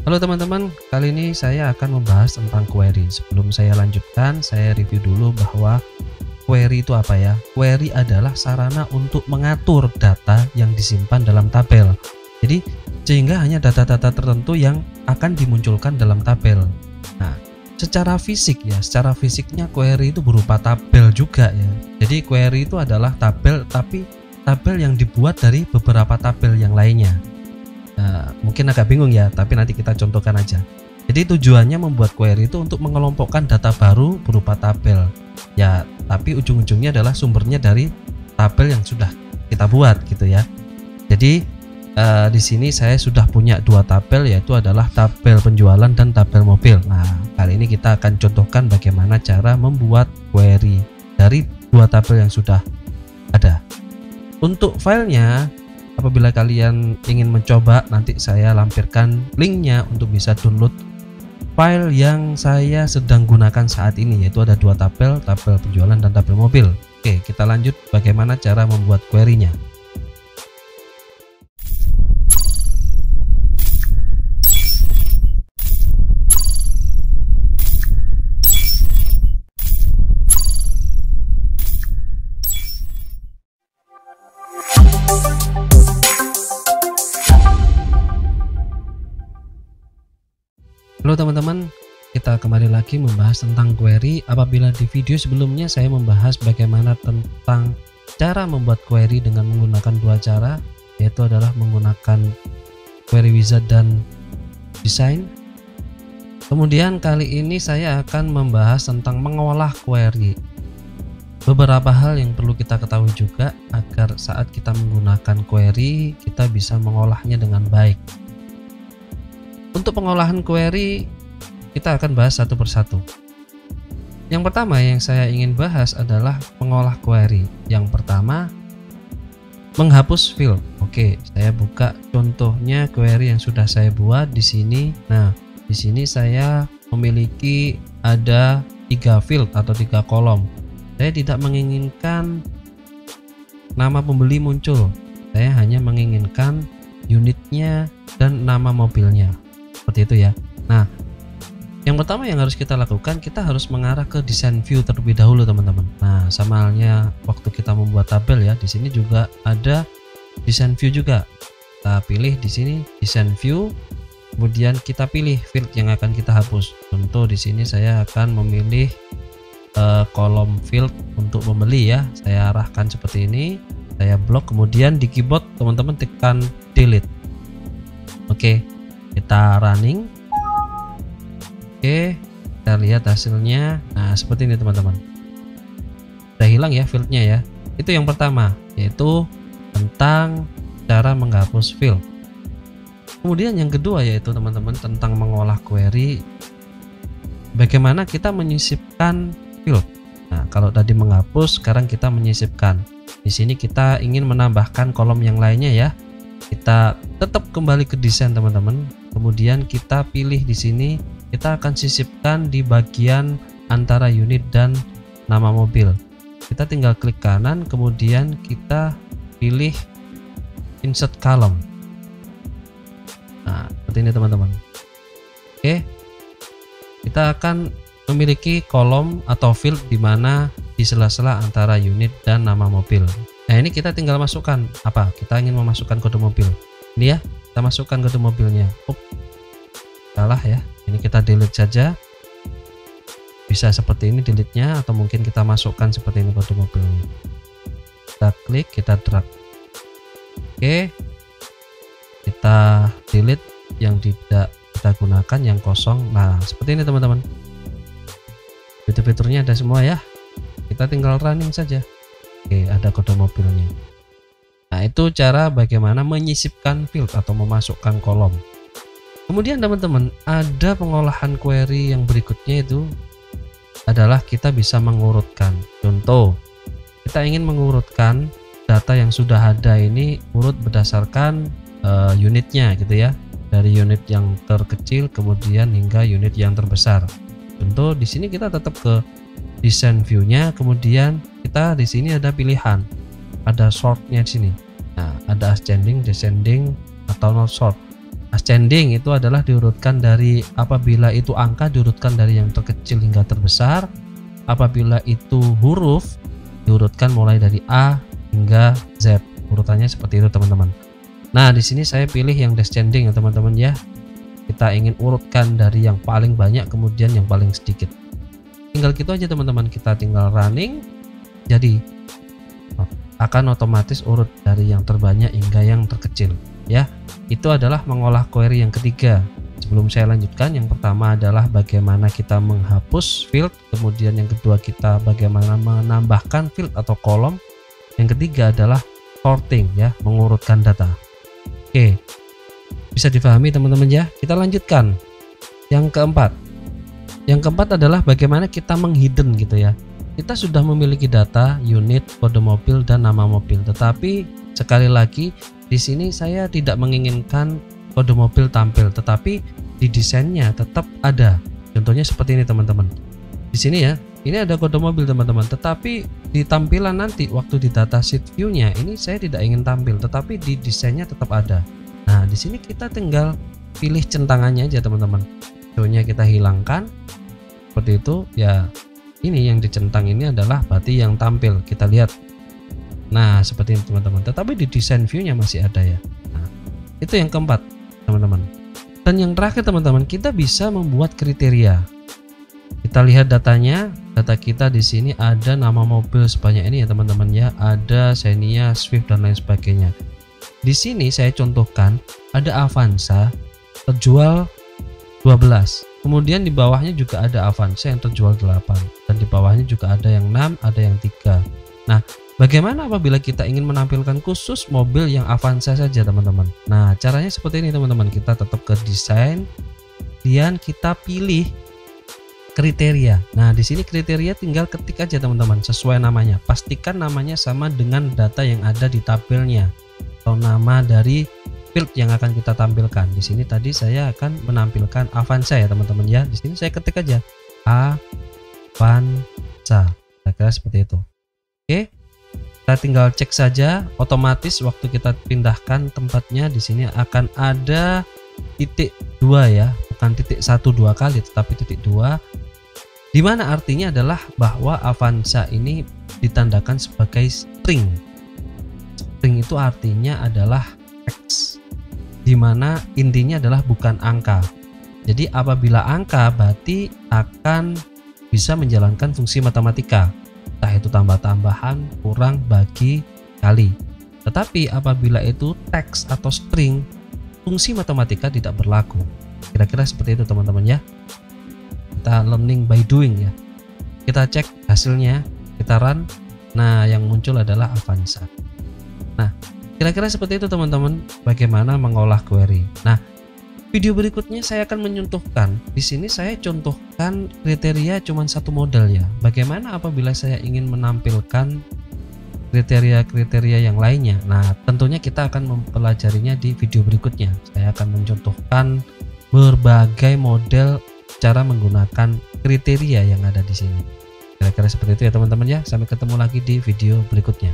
Halo teman-teman, kali ini saya akan membahas tentang query. Sebelum saya lanjutkan, saya review dulu bahwa query itu apa ya. Query adalah sarana untuk mengatur data yang disimpan dalam tabel. Jadi sehingga hanya data-data tertentu yang akan dimunculkan dalam tabel. Nah, secara fisiknya query itu berupa tabel juga ya. Jadi query itu adalah tabel, tapi tabel yang dibuat dari beberapa tabel yang lainnya. Nah, mungkin agak bingung ya, tapi nanti kita contohkan aja. Jadi tujuannya membuat query itu untuk mengelompokkan data baru berupa tabel. Ya, tapi ujung-ujungnya adalah sumbernya dari tabel yang sudah kita buat gitu ya. Jadi di sini saya sudah punya dua tabel, yaitu adalah tabel penjualan dan tabel mobil. Nah, kali ini kita akan contohkan bagaimana cara membuat query dari dua tabel yang sudah ada. Untuk filenya, apabila kalian ingin mencoba, nanti saya lampirkan linknya untuk bisa download file yang saya sedang gunakan saat ini, yaitu ada dua tabel penjualan dan tabel mobil. Oke, kita lanjut bagaimana cara membuat query-nya. Halo teman-teman, kita kembali lagi membahas tentang query. Apabila di video sebelumnya saya membahas bagaimana tentang cara membuat query dengan menggunakan dua cara, yaitu adalah menggunakan query wizard dan design. Kemudian kali ini saya akan membahas tentang mengolah query. Beberapa hal yang perlu kita ketahui juga agar saat kita menggunakan query kita bisa mengolahnya dengan baik. Untuk pengolahan query kita akan bahas satu persatu. Yang pertama yang saya ingin bahas adalah mengolah query. Yang pertama, menghapus field. Oke, saya buka contohnya query yang sudah saya buat di sini. Nah, di sini saya memiliki ada 3 field atau 3 kolom. Saya tidak menginginkan nama pembeli muncul. Saya hanya menginginkan unitnya dan nama mobilnya. Seperti itu ya. Nah, yang pertama yang harus kita lakukan, kita harus mengarah ke design view terlebih dahulu teman-teman. Nah, sama halnya waktu kita membuat tabel ya, di sini juga ada design view juga. Kita pilih di sini design view, kemudian kita pilih field yang akan kita hapus. Contoh di sini saya akan memilih kolom field untuk pembeli ya. Saya arahkan seperti ini, saya blok, kemudian di keyboard teman-teman tekan delete. Oke. Kita running. Oke, kita lihat hasilnya. Nah, seperti ini teman-teman. Udah hilang ya fieldnya ya. Itu yang pertama, yaitu tentang cara menghapus field. Kemudian yang kedua yaitu teman-teman tentang mengolah query. Bagaimana kita menyisipkan field. Nah, kalau tadi menghapus, sekarang kita menyisipkan. Di sini kita ingin menambahkan kolom yang lainnya ya. Kita tetap kembali ke desain teman-teman. Kemudian kita pilih di sini, kita akan sisipkan di bagian antara unit dan nama mobil. Kita tinggal klik kanan, kemudian kita pilih insert column. Nah, seperti ini teman-teman. Oke, kita akan memiliki kolom atau field di mana di sela-sela antara unit dan nama mobil. Nah, ini kita tinggal masukkan apa? Kita ingin memasukkan kode mobil. Ini ya, kita masukkan kode mobilnya. Salah ya. Ini kita delete saja. Bisa seperti ini delete-nya, atau mungkin kita masukkan seperti ini kode mobilnya. Kita klik, kita drag. Oke. Kita delete yang tidak kita gunakan, yang kosong. Nah, seperti ini teman-teman. Fitur-fiturnya ada semua ya. Kita tinggal running saja. Oke, ada kode mobilnya. Nah, itu cara bagaimana menyisipkan field atau memasukkan kolom. Kemudian teman-teman, ada pengolahan query yang berikutnya, itu adalah kita bisa mengurutkan. Contoh, kita ingin mengurutkan data yang sudah ada ini urut berdasarkan unitnya gitu ya. Dari unit yang terkecil kemudian hingga unit yang terbesar. Contoh di sini kita tetap ke design view-nya, kemudian kita di sini ada pilihan, ada sort-nya di sini. Nah, ada ascending, descending, atau not sort. Ascending itu adalah diurutkan dari, apabila itu angka diurutkan dari yang terkecil hingga terbesar. Apabila itu huruf diurutkan mulai dari A hingga Z. Urutannya seperti itu teman-teman. Nah, di sini saya pilih yang descending ya teman-teman ya. Kita ingin urutkan dari yang paling banyak kemudian yang paling sedikit. Tinggal gitu aja teman-teman, kita tinggal running. Jadi akan otomatis urut dari yang terbanyak hingga yang terkecil ya. Itu adalah mengolah query yang ketiga. Sebelum saya lanjutkan, yang pertama adalah bagaimana kita menghapus field, kemudian yang kedua kita bagaimana menambahkan field atau kolom, yang ketiga adalah sorting ya, mengurutkan data. Oke, bisa difahami teman-teman ya. Kita lanjutkan yang keempat. Yang keempat adalah bagaimana kita menghidden gitu ya. Kita sudah memiliki data, unit, kode mobil, dan nama mobil. Tetapi sekali lagi di sini saya tidak menginginkan kode mobil tampil, tetapi di desainnya tetap ada. Contohnya seperti ini teman-teman. Di sini ya, ini ada kode mobil teman-teman. Tetapi di tampilan nanti waktu di datasheet view-nya ini saya tidak ingin tampil, tetapi di desainnya tetap ada. Nah, di sini kita tinggal pilih centangannya aja teman-teman. Show-nya kita hilangkan. Seperti itu ya. Ini yang dicentang ini adalah berarti yang tampil, kita lihat. Nah, seperti ini teman-teman. Tetapi di desain view-nya masih ada ya. Nah, itu yang keempat teman-teman. Dan yang terakhir teman-teman, kita bisa membuat kriteria. Kita lihat datanya. Data kita di sini ada nama mobil sebanyak ini ya teman-teman ya. Ada Xenia, Swift, dan lain sebagainya. Di sini saya contohkan ada Avanza terjual 12. Kemudian di bawahnya juga ada Avanza yang terjual 8, dan di bawahnya juga ada yang 6, ada yang 3. Nah, bagaimana apabila kita ingin menampilkan khusus mobil yang Avanza saja teman-teman? Nah, caranya seperti ini teman-teman. Kita tetap ke desain, kemudian kita pilih kriteria. Nah, di sini kriteria tinggal ketik aja teman-teman, sesuai namanya. Pastikan namanya sama dengan data yang ada di tabelnya atau nama dari field yang akan kita tampilkan. Di sini tadi saya akan menampilkan Avanza ya teman-teman ya. Di sini saya ketik aja Avanza. Kira-kira seperti itu. Oke. Kita tinggal cek saja, otomatis waktu kita pindahkan tempatnya di sini akan ada titik 2 ya, bukan titik 1 2 kali tetapi titik 2. Di mana artinya adalah bahwa Avanza ini ditandakan sebagai string. String itu artinya adalah teks, dimana intinya adalah bukan angka. Jadi apabila angka berarti akan bisa menjalankan fungsi matematika, entah itu tambah-tambahan, kurang, bagi, kali. Tetapi apabila itu teks atau string, fungsi matematika tidak berlaku. Kira-kira seperti itu teman-teman ya. Kita learning by doing ya. Kita cek hasilnya, kita run. Nah, yang muncul adalah Avanza. Nah, kira-kira seperti itu teman-teman, bagaimana mengolah query. Nah, video berikutnya saya akan mencontohkan. Di sini saya contohkan kriteria cuma satu model ya. Bagaimana apabila saya ingin menampilkan kriteria-kriteria yang lainnya. Nah, tentunya kita akan mempelajarinya di video berikutnya. Saya akan mencontohkan berbagai model cara menggunakan kriteria yang ada di sini. Kira-kira seperti itu ya teman-teman ya. Sampai ketemu lagi di video berikutnya.